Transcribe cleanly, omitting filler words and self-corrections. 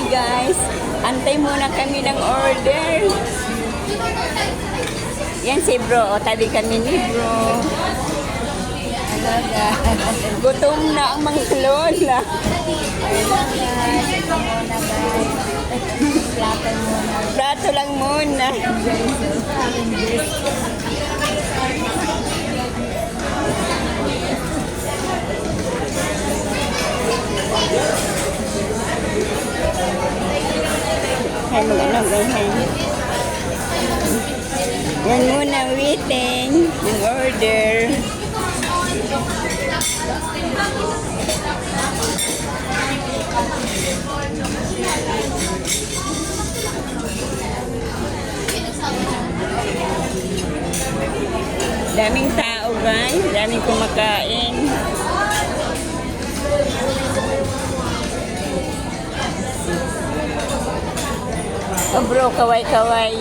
guys. Antay muna kami ng order. Yan si bro. O, tabi kami ni bro. Hello guys. Gutom na ang mga lola. Hello guys. Ito muna guys. Plato muna. Prato lang muna. Hello, ano ganyan? Yan muna waiting. Yung order. Daming tao guys, daming kumakain. Oh bro, kaway-kaway.